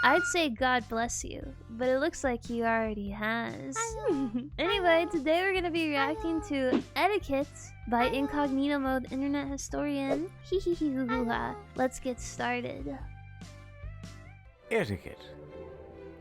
I'd say God bless you, but it looks like he already has. Anyway, today we're gonna be reacting to Etiquette by Incognito Mode Internet Historian. Let's get started. Etiquette.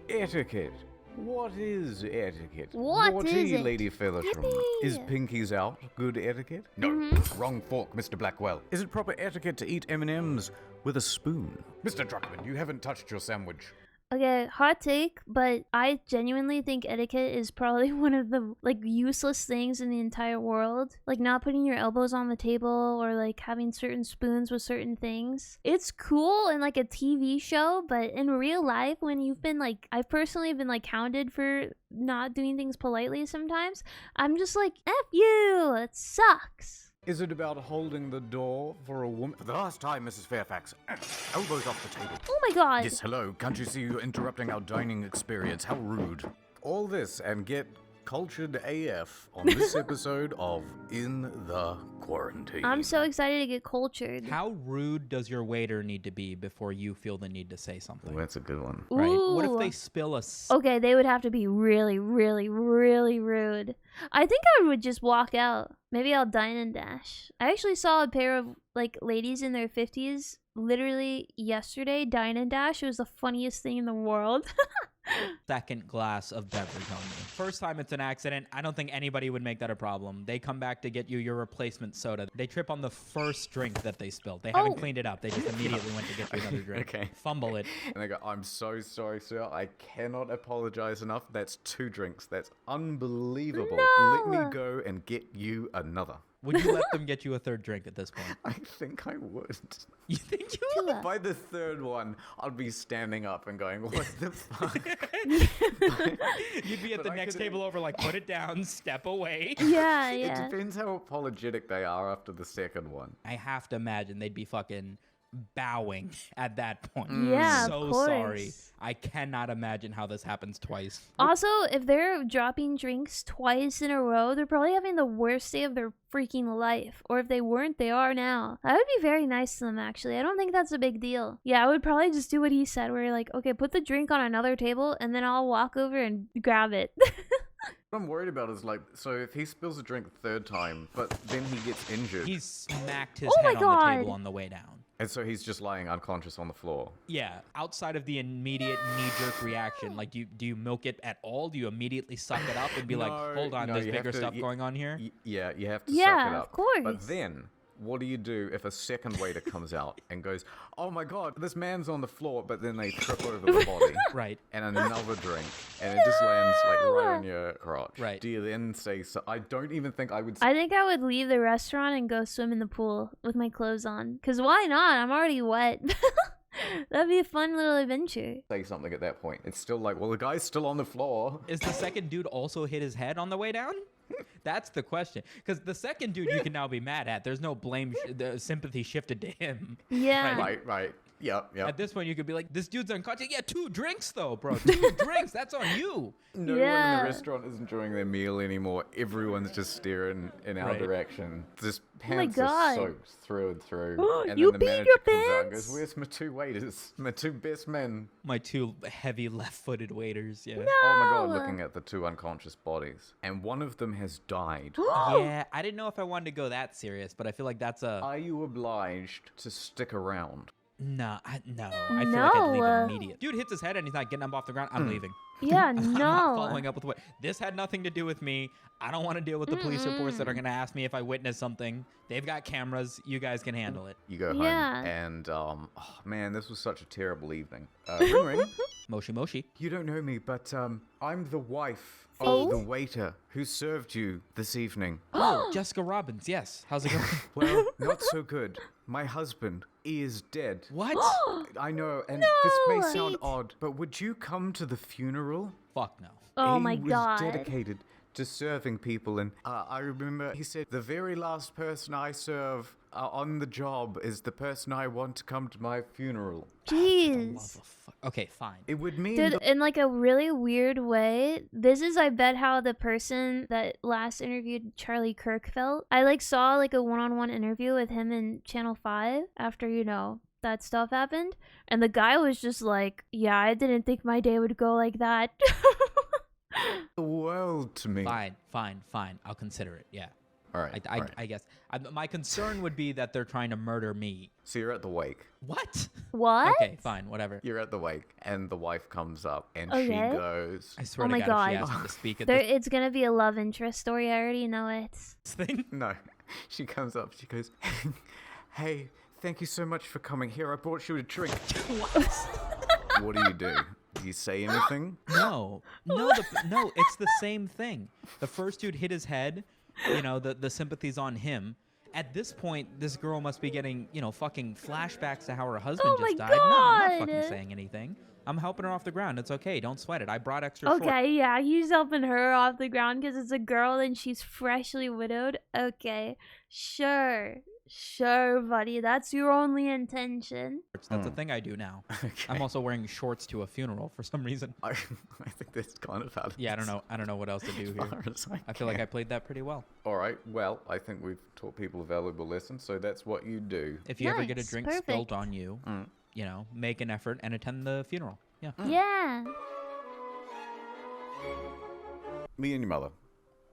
Etiquette. What is etiquette? What is it? Lady Felisham. Yippee! Is pinkies out good etiquette? No, wrong fork, Mr. Blackwell. Is it proper etiquette to eat M&Ms with a spoon? Mr. Druckmann, you haven't touched your sandwich. Okay, hot take, but I genuinely think etiquette is probably one of the useless things in the entire world. Like not putting your elbows on the table or like having certain spoons with certain things. It's cool in like a TV show, but in real life when you've been I've personally been hounded for not doing things politely sometimes, I'm just like, F you, it sucks. Is it about holding the door for a woman? For the last time, Mrs. Fairfax. Elbows off the table. Oh my god. Yes, hello. Can't you see you're interrupting our dining experience? How rude. All this and get cultured AF on this episode of In the Quarantine. I'm so excited to get cultured. How rude does your waiter need to be before you feel the need to say something? Oh, that's a good one. Right? What if Ooh. they spill a... Okay, they would have to be really, really, really rude. I think I would just walk out. Maybe I'll dine and dash. I actually saw a pair of ladies in their 50s literally yesterday dine and dash. It was the funniest thing in the world. second glass of beverage on me. First time it's an accident, I don't think anybody would make that a problem. They come back to get you your replacement soda. They trip on the first drink that they spilled. They haven't cleaned it up. They just immediately went to get you another drink. Okay. Fumble it. And they go, I'm so sorry, sir. I cannot apologize enough. That's 2 drinks. That's unbelievable. No. Let me go and get you another. Would you let them get you a third drink at this point? I think I would. You think you would? Tula. By the third one, I'd be standing up and going, what the fuck? You'd be at But the I next could- table over like, put it down, step away. Yeah, It yeah. depends how apologetic they are after the second one. I have to imagine they'd be fucking bowing at that point. Yeah, So of course. sorry. I cannot imagine how this happens twice. Also, if they're dropping drinks twice in a row, they're probably having the worst day of their freaking life. Or if they weren't, they are now. I would be very nice to them, actually. I don't think that's a big deal. Yeah, I would probably just do what he said, where you're like, okay, put the drink on another table, and then I'll walk over and grab it. What I'm worried about is so if he spills a drink the third time, but then he gets injured, He smacked his Oh my head on the God. table on the way down. and so he's just lying unconscious on the floor. Yeah, outside of the immediate knee-jerk reaction, like do you milk it at all? Do you immediately suck it up and be like, hold on, no, there's you have bigger to- stuff going on here? Yeah, you have to Yeah, suck it up. of course. But then, what do you do if a second waiter comes out and goes, oh my god, this man's on the floor, but then they trip over the body, Right. and another drink, and it just lands right on your crotch. Right. Do you then say, so I don't even think I would I think I would leave the restaurant and go swim in the pool with my clothes on. Because why not? I'm already wet. That'd be a fun little adventure. say something at that point. It's still like, well, the guy's still on the floor. Is the second dude also hit his head on the way down? That's the question. Because the second dude you can now be mad at. There's no blame, the sympathy shifted to him. Yeah. Right. Yep. At this point, you could be like, this dude's unconscious. Yeah, 2 drinks though, bro. 2 drinks. That's on you. No one in Yeah. the restaurant is enjoying their meal anymore. Everyone's just staring in our Right. direction. Just my pants God. are soaked through and through. And You then the peed manager your comes out and pants? goes, where's my 2 waiters? My 2 best men. My 2 heavy left-footed waiters. Yeah. Oh my god, No. looking at the 2 unconscious bodies. And one of them has died. Yeah, I didn't know if I wanted to go that serious, but I feel like that's a... Are you obliged to stick around? No, I feel like I'd leave No. immediate. Dude hits his head and he's not getting up off the ground. I'm leaving. Yeah, I'm not no. following up with what. This had nothing to do with me. I don't want to deal with the police reports that are going to ask me if I witnessed something. They've got cameras. You guys can handle it. You go Yeah. home and, oh man, this was such a terrible evening. Ring. Moshi Moshi. You don't know me, but I'm the wife Oh? of the waiter who served you this evening. Oh, Jessica Robbins. Yes. How's it going? Well, not so good. My husband is dead. What? I know, and this may No. sound odd, but would you come to the funeral? Fuck no. Oh he my was god. dedicated to serving people, and I remember he said, the very last person I serve on the job is the person I want to come to my funeral. Jeez. Okay, fine. It would mean Dude, that in a really weird way, this is, I bet, how the person that last interviewed Charlie Kirk felt. I saw a one-on-one interview with him in Channel 5 after, that stuff happened. And the guy was just like, yeah, I didn't think my day would go like that. The world to me. Fine. I'll consider it. Yeah. All right. I guess. My concern would be that they're trying to murder me. So you're at the wake. What? What? Okay, fine, whatever. You're at the wake, and the wife comes up, and Okay. she goes, I swear Oh to my God, if she God. asked me to speak at There, this it's gonna be a love interest story. I already know it. thing. no. She comes up, she goes, hey, thank you so much for coming here. I brought you a drink. What do? Do you say anything? No, it's the same thing. The first dude hit his head, the sympathy's on him. At this point, this girl must be getting, fucking flashbacks to how her husband Oh my just died. No, I'm not God. fucking saying anything. I'm helping her off the ground. It's okay. Don't sweat it. I brought extra shorts. Okay, yeah, he's helping her off the ground because it's a girl and she's freshly widowed. Okay, sure, buddy. That's your only intention. That's a thing I do now. Okay. I'm also wearing shorts to a funeral for some reason. I think that's kind of how Yeah, I don't know what else to do here. I feel like I played that pretty well. All right, well, I think we've taught people a valuable lesson, so that's what you do. If you ever get a Nice, drink perfect. spilled on you, make an effort and attend the funeral. Yeah. Yeah. Me and your mother.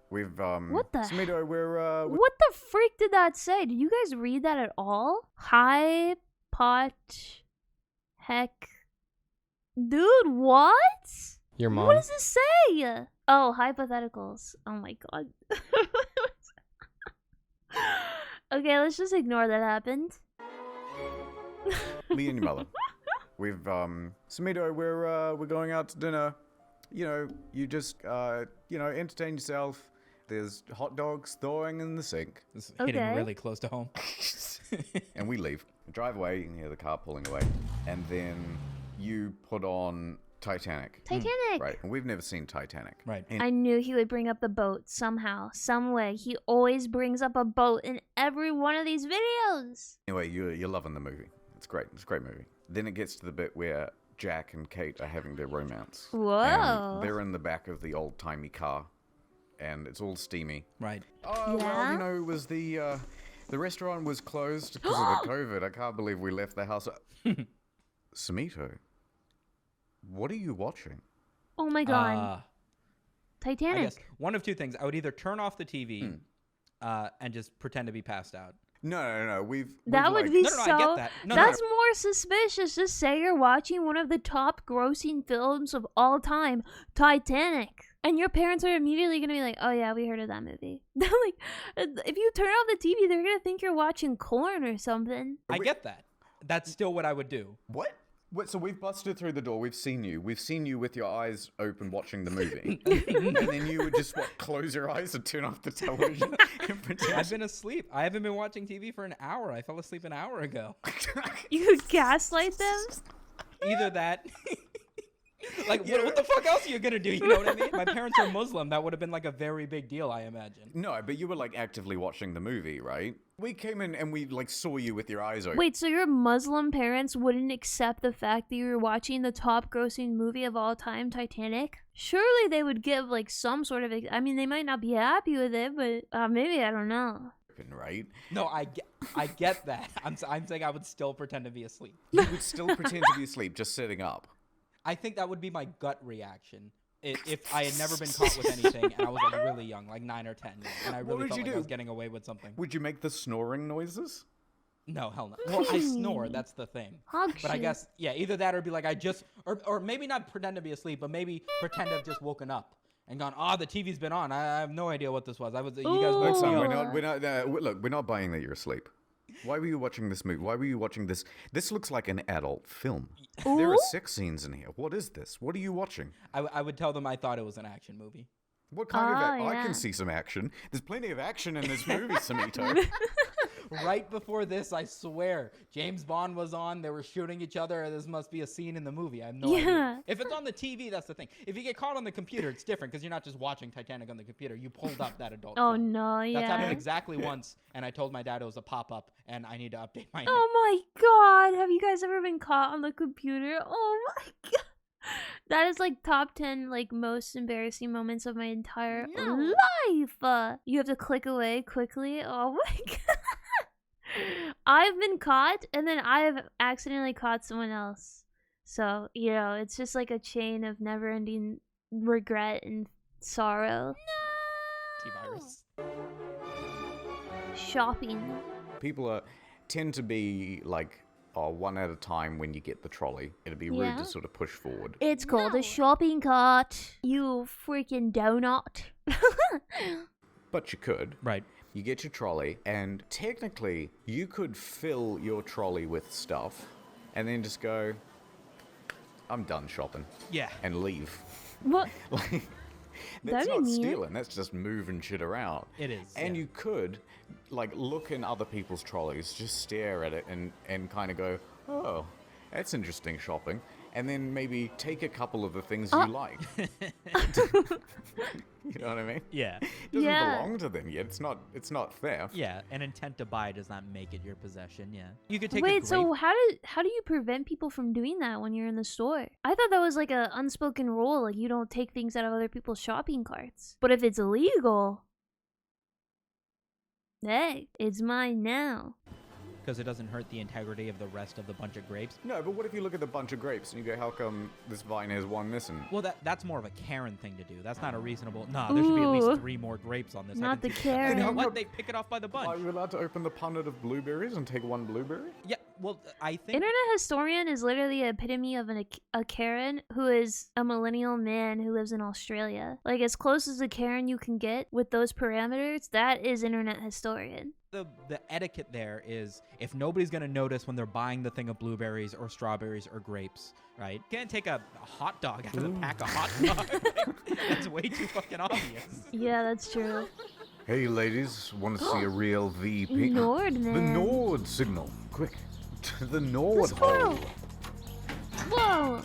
We've, What the Samito, we're, What the freak did that say? Did you guys read that at all? Hi, pot, heck. Dude, what? Your mom. What does this say? Oh, hypotheticals. Oh my God. Okay, let's just ignore that happened. me and your mother. We've, Samito, we're going out to dinner. You just, entertain yourself. There's hot dogs thawing in the sink. This is hitting Okay. really close to home. And we leave. Drive away, you can hear the car pulling away. And then you put on Titanic. Titanic. Right, and we've never seen Titanic. Right. And I knew he would bring up the boat somehow, some way. He always brings up a boat in every one of these videos. anyway, you're loving the movie. It's great. It's a great movie. Then it gets to the bit where Jack and Kate are having their romance. Whoa. And they're in the back of the old-timey car. And it's all steamy. Right. Oh, Yeah? well, it was the restaurant was closed because of the COVID. I can't believe we left the house. Samito, what are you watching? Oh my God. I Titanic. guess one of two things. I would either turn off the TV and just pretend to be passed out. No. That would like, be No, so. I get that. No, That's more suspicious. Just say you're watching one of the top grossing films of all time, Titanic. And your parents are immediately going to be like, oh yeah, we heard of that movie. They're like, if you turn off the TV, they're going to think you're watching corn or something. I get that. That's still what I would do. What? So we've busted through the door. We've seen you. We've seen you with your eyes open watching the movie. And then you would just close your eyes and turn off the television and pretend. I've been asleep. I haven't been watching TV for an hour. I fell asleep an hour ago. You gaslight them? Either that. Like, what the fuck else are you going to do? You know what I mean? My parents are Muslim. That would have been like a very big deal, I imagine. No, but you were like actively watching the movie, right? We came in and we like saw you with your eyes open. Wait, so your Muslim parents wouldn't accept the fact that you were watching the top grossing movie of all time, Titanic? Surely they would give like some sort of, I mean, they might not be happy with it, but maybe, I don't know. Right? No, I get that. I'm saying I would still pretend to be asleep. You would still pretend to be asleep, just sitting up. I think that would be my gut reaction if I had never been caught with anything and I was like really young, like 9 or 10, and I What really would felt you like I do? was getting away with something. Would you make the snoring noises? No, hell no. Well, I snore. That's the thing. Hog But I shit. guess, yeah, either that or be like, or maybe not pretend to be asleep, but maybe pretend to have just woken up and gone, the TV's been on. I have no idea what this was. You guys woke Look, me son, up. we're not buying that you're asleep. Why were you watching this movie? Why were you watching this? This looks like an adult film. There are Ooh. sex scenes in here. What is this? What are you watching? I would tell them I thought it was an action movie. What kind of Oh, I yeah. can see some action. There's plenty of action in this movie, Samito. Right before this, I swear, James Bond was on. They were shooting each other. This must be a scene in the movie. I have no Yeah. idea. If it's on the TV, that's the thing. If you get caught on the computer, it's different because you're not just watching Titanic on the computer. You pulled up that adult Oh film. no, That's happened yeah. exactly once, and I told my dad it was a pop-up, and I need to update my. Oh my God, have you guys ever been caught on the computer? Oh my God. That is like top 10 like most embarrassing moments of my entire life. You have to click away quickly. Oh my God. I've been caught, and then I've accidentally caught someone else. So, you know, it's just like a chain of never-ending regret and sorrow. T-virus. Shopping. People tend to be like, one at a time when you get the trolley. It'd be rude Yeah. to sort of push forward. It's called a shopping cart. You freaking donut. But you could. Right. You get your trolley, and technically, you could fill your trolley with stuff, and then just go, I'm done shopping, Yeah. and leave. What? Like, That'd that's be not neat. stealing, that's just moving shit around. It is, And yeah. you could, like, look in other people's trolleys, just stare at it, and kind of go, oh, that's interesting shopping. And then maybe take a couple of the things you like. You know what I mean? Yeah. It doesn't Yeah. belong to them yet. It's not theft. Yeah. An intent to buy does not make it your possession. Yeah. You could take a Wait, grape. so how do you prevent people from doing that when you're in the store? I thought that was like a unspoken rule, like you don't take things out of other people's shopping carts. But if it's illegal, hey, it's mine now. Because it doesn't hurt the integrity of the rest of the bunch of grapes. No, but what if you look at the bunch of grapes and you go, how come this vine has one missing? Well, that's more of a Karen thing to do. That's not a reasonable. Nah, there should be at Ooh. least 3 more grapes on this. I Not can the see that. You know Karen. what? They pick it off by the bunch. Are you allowed to open the punnet of blueberries and take one blueberry? Yeah. Well, I think. Internet historian is literally the epitome of a Karen who is a millennial man who lives in Australia. Like, as close as a Karen you can get with those parameters, that is internet historian. The etiquette there is if nobody's gonna notice when they're buying the thing of blueberries or strawberries or grapes, right? You can't take a hot dog out of the pack of hot dog. That's way too fucking obvious. Yeah, that's true. Hey, ladies, want to see a real VP? Nord, The man. Nord signal. Quick. To the Nord Let's go. hole. Whoa!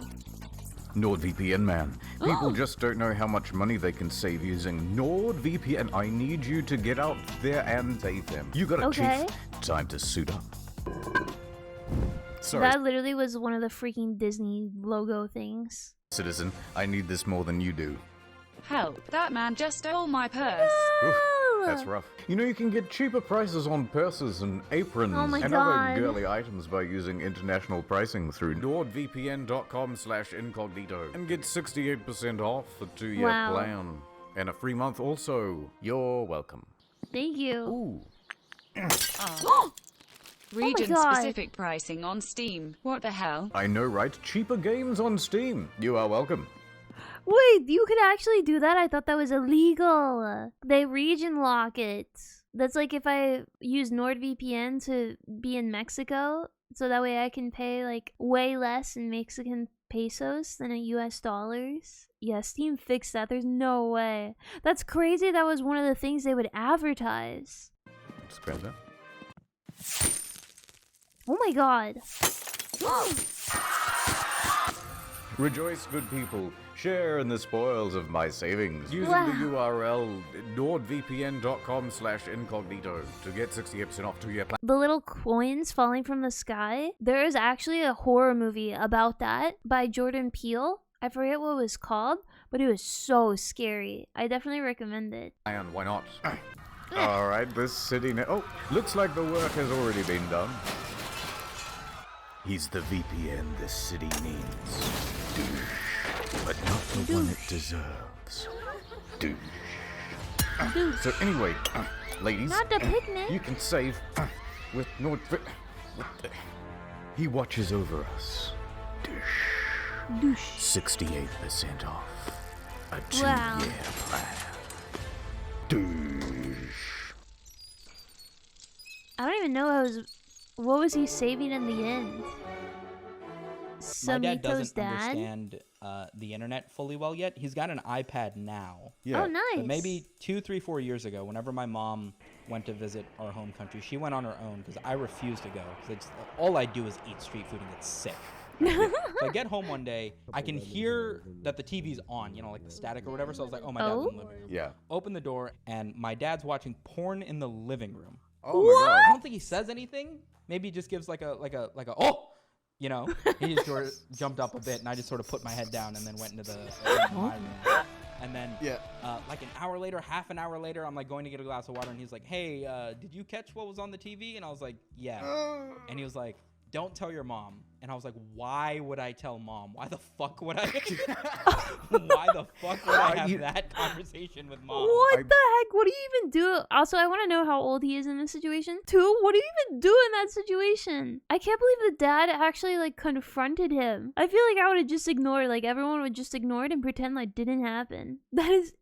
NordVPN, man. People just don't know how much money they can save using NordVPN. I need you to get out there and save them. You got it, Okay. Chief. Time to suit up. Sorry, That literally was one of the freaking Disney logo things. citizen. I need this more than you do. Help, that man just stole my purse. Oof, that's rough. You know, you can get cheaper prices on purses and aprons Oh my and God. other girly items by using international pricing through NordVPN.com/incognito and get 68% off a 2-year Wow. plan and a free month also. You're welcome. Thank you. Ooh. Region-specific pricing on Steam. What the hell? I know, right? Cheaper games on Steam. You are welcome. Wait, you could actually do that? I thought that was illegal. They region lock it. That's like if I use NordVPN to be in Mexico, so that way I can pay like way less in Mexican pesos than in US dollars. Yeah, Steam fixed that. There's no way. That's crazy. That was one of the things they would advertise. Just grab that. Oh my god. Rejoice, good people. Share in the spoils of my savings using Wow. the URL nordvpn.com/incognito to get 60% off 2-year plan. The little coins falling from the sky. There is actually a horror movie about that by Jordan Peele. I forget what it was called, but it was so scary. I definitely recommend it. And why not? All right, this city. Oh, looks like the work has already been done. He's the VPN this city needs. But not the one it deserves. So anyway, ladies, Not the picnic. you can save with NordVPN. He watches over us. Douche. 68% off a 2-year Wow. plan. I don't even know what was he saving in the end? My dad Samiko's doesn't dad? understand the internet fully well yet. He's got an iPad now. Yeah. Oh, nice. But maybe 2, 3, 4 years ago, whenever my mom went to visit our home country, she went on her own because I refused to go. Because all I do is eat street food and get sick. So I get home one day, I can hear that the TV's on, you know, like the static or whatever. So I was like, oh, my dad's in the living room. Yeah. Open the door, and my dad's watching porn in the living room. Oh my god. I don't think he says anything. Maybe he just gives like a oh, you know. He just sort of jumped up a bit, and I just sort of put my head down and then went into my room. And then like an hour later, half an hour later, I'm like going to get a glass of water, and he's like, hey, did you catch what was on the TV? And I was like, yeah. And he was like, don't tell your mom. And I was like, why would I tell mom? Why the fuck would I? Why the fuck would I have that conversation with mom? What the heck? What do you even do? Also, I want to know how old he is in this situation. 2, what do you even do in that situation? I can't believe the dad actually like confronted him. I feel like I would have just ignored, like everyone would just ignore it and pretend like didn't happen. That is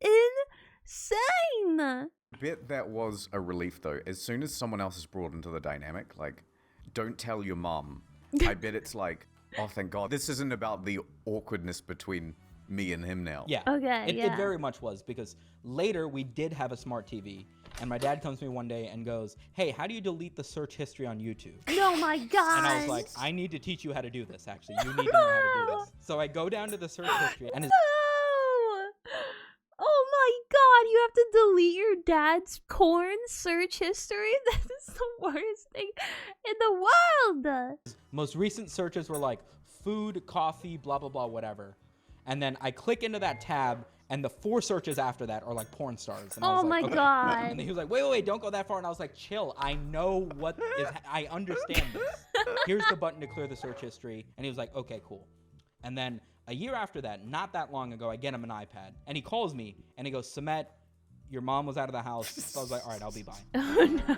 insane. Bet that was a relief though. As soon as someone else is brought into the dynamic, like, don't tell your mom. I bet it's like, oh, thank God. This isn't about the awkwardness between me and him now. Yeah. Okay, It very much was, because later we did have a smart TV, and my dad comes to me one day and goes, hey, how do you delete the search history on YouTube? Oh my God. And I was like, I need to teach you how to do this, actually. You need to know how to do this. So I go down to the search history, and Oh my God, you have to delete your dad's corn search history? That is the worst thing in the world. most recent searches were like food, coffee, blah, blah, blah, whatever. And then I click into that tab, and the 4 searches after that are like porn stars. And I was Oh my like, okay. God. And he was like, wait, don't go that far. And I was like, chill. I know what is, I understand this. Here's the button to clear the search history. And he was like, okay, cool. And then a year after that, not that long ago, I get him an iPad. And he calls me, and he goes, Samet, your mom was out of the house. So I was like, all right, I'll be by. Oh no.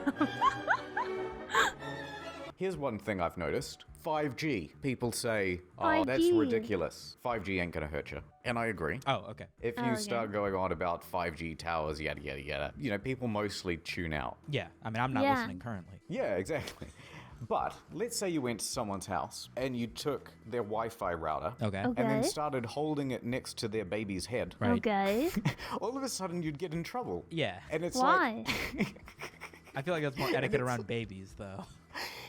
Here's one thing I've noticed. 5G. People say, oh, that's 5G. ridiculous. 5G ain't gonna hurt you. And I agree. Oh, okay. If you start going on about 5G towers, yada, yada, yada, you know, people mostly tune out. Yeah, I mean, I'm not listening currently. Yeah, exactly. But let's say you went to someone's house and you took their Wi-Fi router Okay. Okay. and then started holding it next to their baby's head. Right. Okay. All of a sudden you'd get in trouble. Yeah. And it's Why? like... I feel like that's more etiquette around babies, though.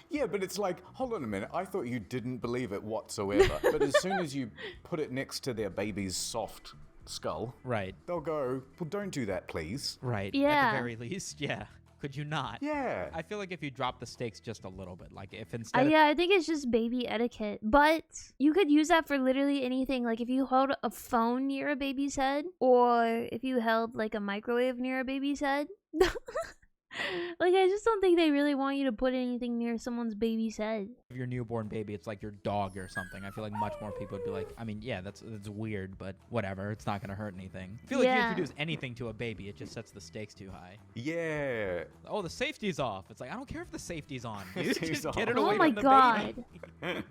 Yeah, but it's like, hold on a minute, I thought you didn't believe it whatsoever. But as soon as you put it next to their baby's soft skull, Right. they'll go, well, don't do that, please. Right. At Yeah. the very least, yeah. Could you not? Yeah. I feel like if you drop the stakes just a little bit, like if instead of, Yeah, I think it's just baby etiquette. But you could use that for literally anything. Like if you held a phone near a baby's head, or if you held like a microwave near a baby's head. Like, I just don't think they really want you to put anything near someone's baby's head. your newborn baby, it's like your dog or something. I feel like much more people would be like, I mean, yeah, that's weird, but whatever. It's not going to hurt anything. I feel like if you introduce anything to a baby, it just sets the stakes too high. Yeah. Oh, the safety's off. It's like, I don't care if the safety's on, dude. Safety's Just get off. it away Oh my from the God. baby.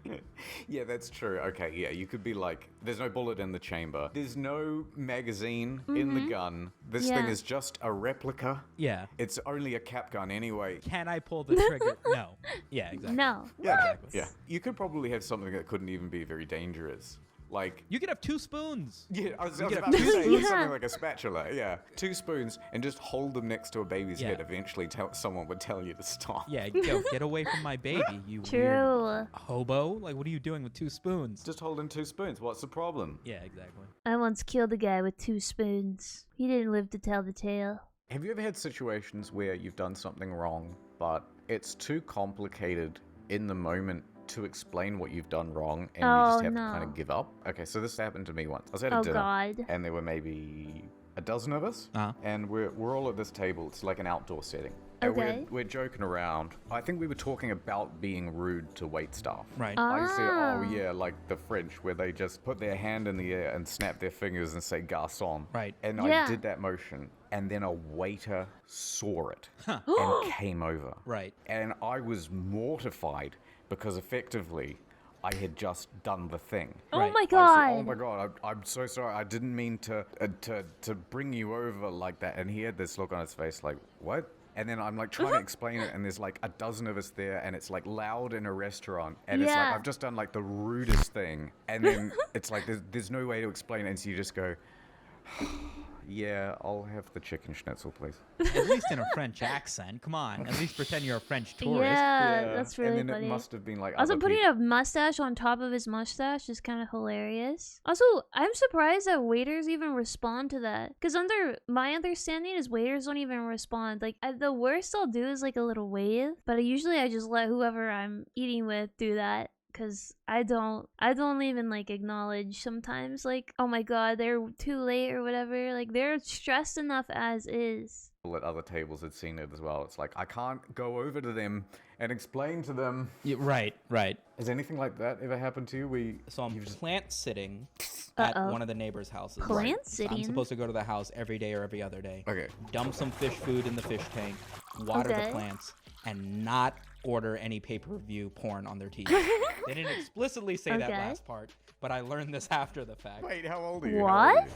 Yeah, that's true. Okay, yeah, you could be like, there's no bullet in the chamber. There's no magazine in the gun. This thing Yeah. is just a replica. Yeah. It's only a cap gun anyway. Can I pull the trigger? No. Yeah, exactly. No. Yeah, Exactly. yeah. You could probably have something that couldn't even be very dangerous. Like, You could have 2 spoons. yeah, I was You get about a to say Yeah. something like a spatula. Yeah, 2 spoons and just hold them next to a baby's Yeah. head. Eventually, someone would tell you to stop. Yeah, yo, get away from my baby, you weird True. hobo. Like, what are you doing with 2 spoons? Just holding 2 spoons. What's the problem? Yeah, exactly. I once killed a guy with 2 spoons. He didn't live to tell the tale. Have you ever had situations where you've done something wrong, but it's too complicated in the moment to explain what you've done wrong, and you just have to kind no. of give up? Okay, so this happened to me once. I was at a Oh dinner, God. and there were maybe a dozen of us, Uh-huh. and we're all at this table. It's like an outdoor setting. And Okay. we're joking around. I think we were talking about being rude to wait staff. Right. I said, Ah. oh yeah, like the French, where they just put their hand in the air and snap their fingers and say garçon. Right. And Yeah. I did that motion, and then a waiter saw it Huh. and came over. Right. And I was mortified because effectively I had just done the thing. Oh Right. my I said, God. oh my God, I'm so sorry. I didn't mean to bring you over like that. And he had this look on his face like, what? And then I'm like trying to explain it, and there's like a dozen of us there, and it's like loud in a restaurant, and it's like Yeah. I've just done like the rudest thing, and then it's like there's no way to explain it, and so you just go, yeah, I'll have the chicken schnitzel, please. At least in a French accent. Come on. At least pretend you're a French tourist. Yeah, that's really and then funny. it must have been like Also, other putting people. a mustache on top of his mustache is kind of hilarious. Also, I'm surprised that waiters even respond to that. Because under my understanding is waiters don't even respond. Like, the worst I'll do is like a little wave. But usually I just let whoever I'm eating with do that. because I don't even like acknowledge sometimes, like, oh my god, they're too late or whatever. Like, they're stressed enough as is. At other tables had seen it as well. It's like, I can't go over to them and explain to them. Yeah, right. Has anything like that ever happened to you? So I'm plant sitting at one of the neighbors' houses. Plant So I'm sitting? supposed to go to the house every day or every other day. Okay. Dump some fish food in the fish tank, water Okay. the plants, and not order any pay-per-view porn on their TV. They didn't explicitly say that Okay. last part, but I learned this after the fact. Wait, how old are you? What?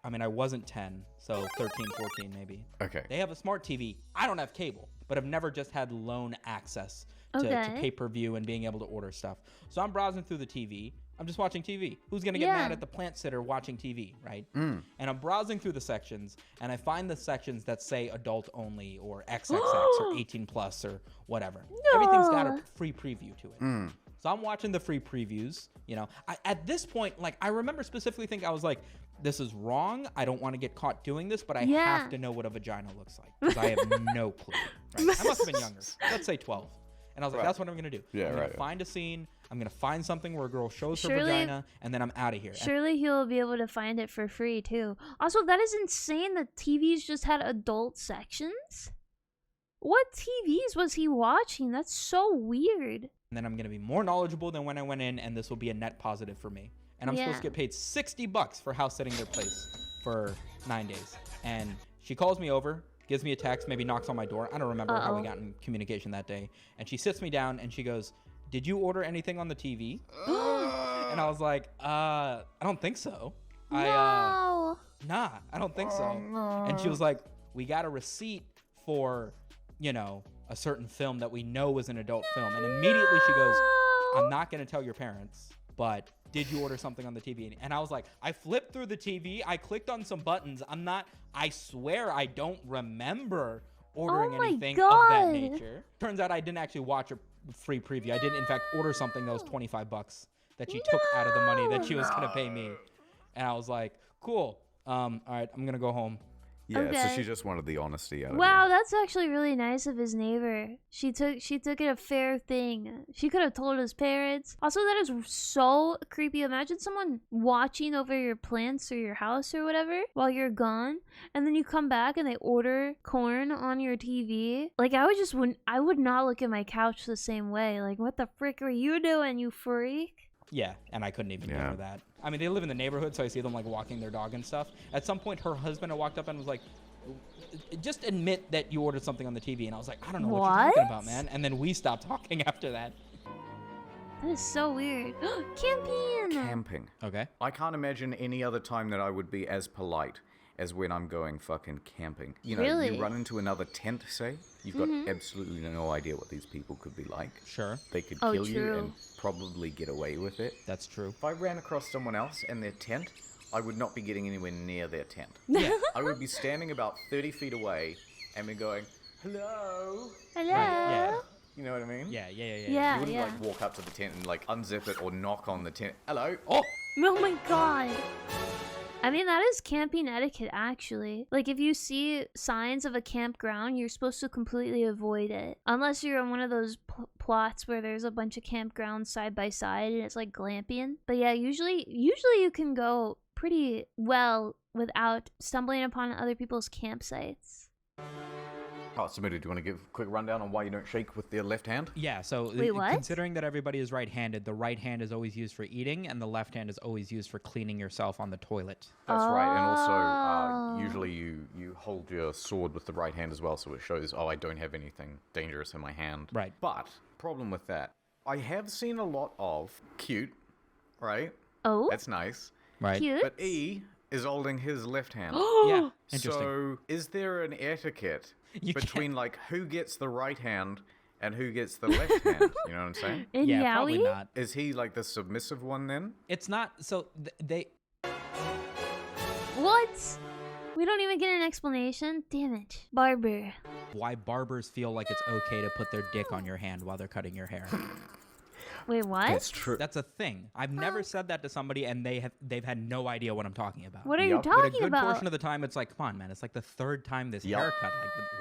I mean, I wasn't 10, so 13, 14 maybe. Okay. They have a smart TV. I don't have cable, but I've never just had lone access to Okay. pay-per-view and being able to order stuff. So I'm browsing through the TV. I'm just watching TV. Who's going to get mad Yeah. at the plant sitter watching TV, right? And I'm browsing through the sections, and I find the sections that say adult only or XXX or 18 plus or whatever. Everything's got a free preview to it. So I'm watching the free previews. You know, at this point, like, I remember specifically thinking, I was like, this is wrong. I don't want to get caught doing this, but I Yeah. have to know what a vagina looks like because I have no clue. Right? I must have been younger. Let's say 12. And I was like, that's what I'm going to do. Yeah, I'm going right. to find a scene. I'm going to find something where a girl shows her Surely- vagina, and then I'm out of here. And Surely he'll be able to find it for free too. Also, that is insane that TVs just had adult sections. What TVs was he watching? That's so weird. then I'm going to be more knowledgeable than when I went in, and this will be a net positive for me. And I'm supposed to Yeah. get paid $60 for house sitting their place for 9 days. And she calls me over, gives me a text, maybe knocks on my door. I don't remember how we got in communication that day. And she sits me down and she goes, "Did you order anything on the TV?" And I was like, I don't think so. No. Nah, I don't think so. And she was like, "We got a receipt for, you know, a certain film that we know was an adult film." And immediately she goes, "I'm not going to tell your parents, but did you order something on the TV?" And I was like, I flipped through the TV. I clicked on some buttons. I swear I don't remember ordering Oh my anything of that God. nature. Turns out I didn't actually watch a free preview. I did, in fact, order something that was $25 that she took out of the money that she was going to pay me. And I was like, cool. All right, I'm going to go home. Yeah, so Okay. she just wanted the honesty out of Wow, it. that's actually really nice of his neighbor. She took it a fair thing. She could have told his parents. Also, that is so creepy. Imagine someone watching over your plants or your house or whatever while you're gone, and then you come back and they order corn on your TV. Like, I would not look at my couch the same way. Like, what the frick are you doing, you freak? Yeah, and I couldn't even Yeah. remember that. I mean, they live in the neighborhood, so I see them like walking their dog and stuff. At some point, her husband had walked up and was like, "Just admit that you ordered something on the TV." And I was like, "I don't know what you're talking about, What? man." And then we stopped talking after that. That is so weird. Camping! Camping. Okay. I can't imagine any other time that I would be as polite as when I'm going fucking camping. You know, Really? you run into another tent, say, you've got absolutely no idea what these people could be like. Sure, They could Oh, kill you true. and probably get away with it. that's true. If I ran across someone else and their tent, I would not be getting anywhere near their tent. Yeah. I would be standing about 30 feet away and be going, "Hello?" Hello? Yeah. You know what I mean? Yeah. Yeah, You wouldn't yeah. like walk up to the tent and like unzip it or knock on the tent. "Hello?" Oh, Oh my god. I mean, that is camping etiquette, actually. Like, if you see signs of a campground, you're supposed to completely avoid it. Unless you're on one of those plots where there's a bunch of campgrounds side by side and it's like glamping. But yeah, usually you can go pretty well without stumbling upon other people's campsites. Oh, Samita, do you want to give a quick rundown on why you don't shake with your left hand? yeah. So Wait, what? considering that everybody is right-handed, the right hand is always used for eating, and the left hand is always used for cleaning yourself on the toilet. That's right, and Oh. also usually you hold your sword with the right hand as well, so it shows, oh, I don't have anything dangerous in my hand. Right. But problem with that, I have seen a lot of cute, right? Oh? That's nice. Right. Cute. But E is holding his left hand. Yeah. Interesting. So is there an etiquette You between like who gets the right hand and who gets the left hand? You know what I'm saying? In yeah, probably Yowie? not. Is he like the submissive one then? It's not. So they. What? We don't even get an explanation? Damn it. Barber. Why barbers feel like it's okay to put their dick on your hand while they're cutting your hair. Wait, what? That's true. That's a thing. I've never said that to somebody, and they've had no idea what I'm talking about. What are you Yup. But a But a talking good about? portion of the time, it's like, come on, man. It's like the third time this Yup. haircut.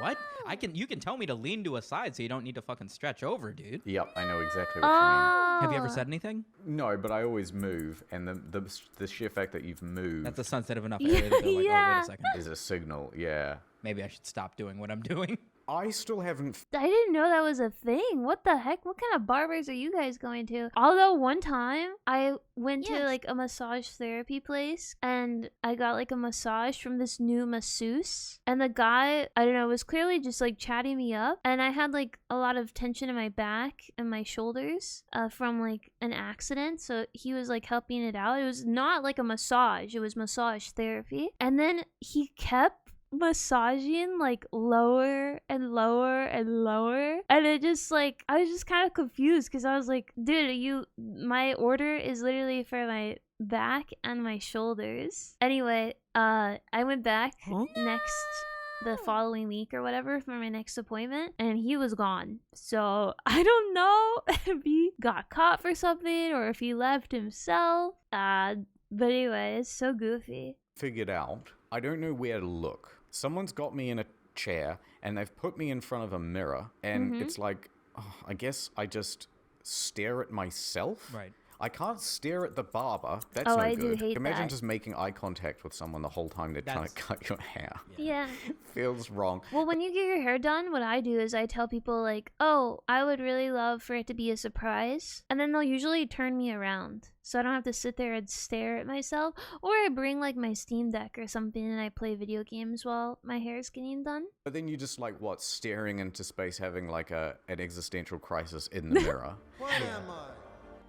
Like, what? You can tell me to lean to a side so you don't need to fucking stretch over, dude. Yep, I know exactly what you mean. Have you ever said anything? No, but I always move, and the sheer fact that you've moved That's a sensitive enough area to go like, oh, wait Yeah. a second. is a signal. Yeah. Maybe I should stop doing what I'm doing. I still haven't. I didn't know that was a thing. What the heck? What kind of barbers are you guys going to? Although one time I went to like a massage therapy place and I got like a massage from this new masseuse. And the guy, I don't know, was clearly just like chatting me up. And I had like a lot of tension in my back and my shoulders from like an accident. So he was like helping it out. It was not like a massage, it was massage therapy. And then he kept massaging like lower and lower and lower, and it just like I was just kind of confused because I was like, dude, my order is literally for my back and my shoulders. Anyway, I went back the following week or whatever for my next appointment, and he was gone. So I don't know if he got caught for something or if he left himself. But anyway, it's so goofy. Figured out. I don't know where to look. Someone's got me in a chair and they've put me in front of a mirror, and it's like, I guess I just stare at myself. Right. I can't stare at the barber. That's Oh, no I good. do hate Imagine that. just making eye contact with someone the whole time they're trying to cut your hair. Yeah. Feels wrong. Well, when you get your hair done, what I do is I tell people like, oh, I would really love for it to be a surprise. And then they'll usually turn me around. So I don't have to sit there and stare at myself. Or I bring like my Steam Deck or something and I play video games while my hair is getting done. But then you just like, what, staring into space, having like an existential crisis in the mirror. Where am I?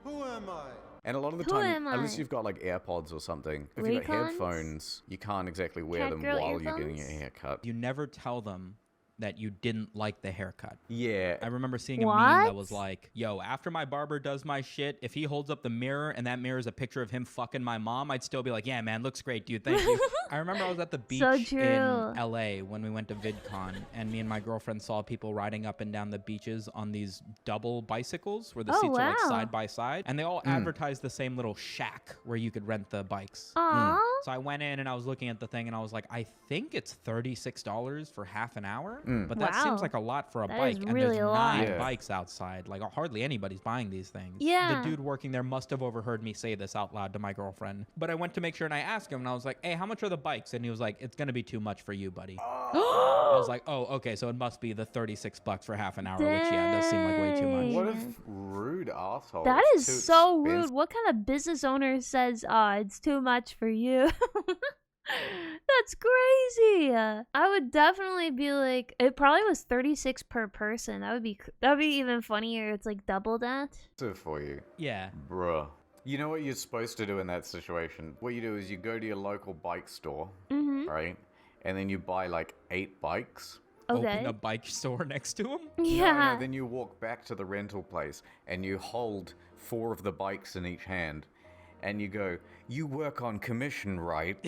Who am I? And a lot of the Who time, am unless I? you've got like AirPods or something, if you've got Raycons? headphones, you can't exactly wear them Catgirl while you're getting your earphones? hair cut. You never tell them that you didn't like the haircut. Yeah. I remember seeing a meme that was What? like, yo, after my barber does my shit, if he holds up the mirror and that mirror is a picture of him fucking my mom, I'd still be like, yeah, man, looks great, dude. Thank you. I remember I was at the beach So in true. LA when we went to VidCon, and me and my girlfriend saw people riding up and down the beaches on these double bicycles where the Oh, seats are like wow. side by side. And they all advertised the same little shack where you could rent the bikes. Aww. So I went in and I was looking at the thing and I was like, I think it's $36 for half an hour. But that seems Wow. like a lot for a That bike. is And really there's a lot. 9 Yeah. bikes outside. Like hardly anybody's buying these things. Yeah. The dude working there must have overheard me say this out loud to my girlfriend. But I went to make sure and I asked him and I was like, hey, how much are the bikes? And he was like, it's going to be too much for you, buddy. I was like, oh, okay. So it must be the $36 for half an hour, which yeah, it does seem like way too much. What a Yeah. rude asshole. That It's is too so expensive. rude. What kind of business owner says, it's too much for you? That's crazy. I would definitely be like, it probably was 36 per person. That'd be even funnier. It's like double that. Expensive for you. Yeah. Bruh. You know what you're supposed to do in that situation? What you do is you go to your local bike store, Mm-hmm. right? And then you buy like 8 bikes. Okay. Open a bike store next to him. Yeah. No, then you walk back to the rental place and you hold 4 of the bikes in each hand. And you go, you work on commission, right?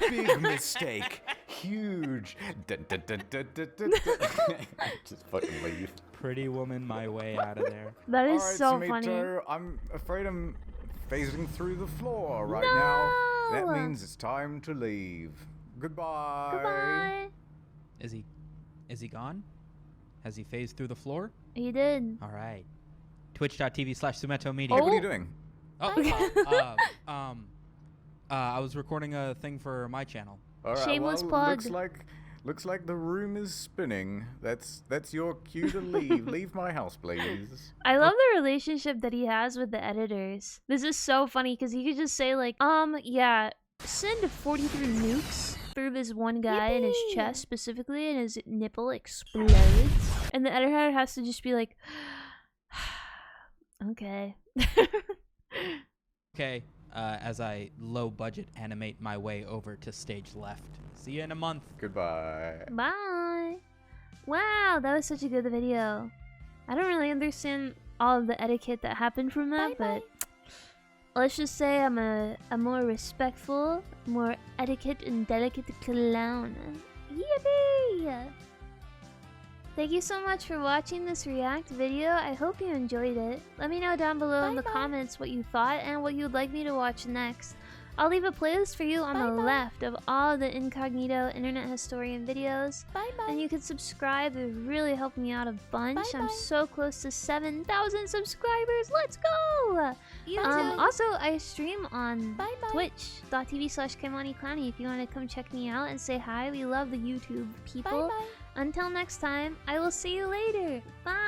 Big mistake. Huge. Dun, dun, dun, dun, dun, dun, dun. Just fucking leave. Pretty woman my way out of there. That is Alright, so funny. Samito, I'm afraid I'm phasing through the floor right now. That No! means it's time to leave. Goodbye. Goodbye. Is he gone? Has he phased through the floor? He did. All right. Twitch.tv/Sumeto Media. Hey, what are Oh. you doing? I was recording a thing for my channel. All right, Shameless well, plug. Looks like the room is spinning. That's your cue to leave. Leave my house, please. I love the relationship that he has with the editors. This is so funny because he could just say like, yeah, send 43 nukes through this one guy in his Yippee! chest specifically, and his nipple explodes. And the editor has to just be like, okay. Okay, as I low budget animate my way over to stage left. See you in a month. Goodbye. Bye. Wow, that was such a good video. I don't really understand all of the etiquette that happened from that, but let's just say I'm a more respectful, more etiquette and delicate clown. Yippee! Thank you so much for watching this react video. I hope you enjoyed it. Let me know down below in the comments what you thought and what you'd like me to watch next. I'll leave a playlist for you on the left of all the Incognito Internet Historian videos. And you can subscribe, it would really help me out a bunch. I'm so close to 7,000 subscribers, let's go! Also, I stream on twitch.tv/KimaniClowny if you want to come check me out and say hi. We love the YouTube people. Until next time, I will see you later. Bye!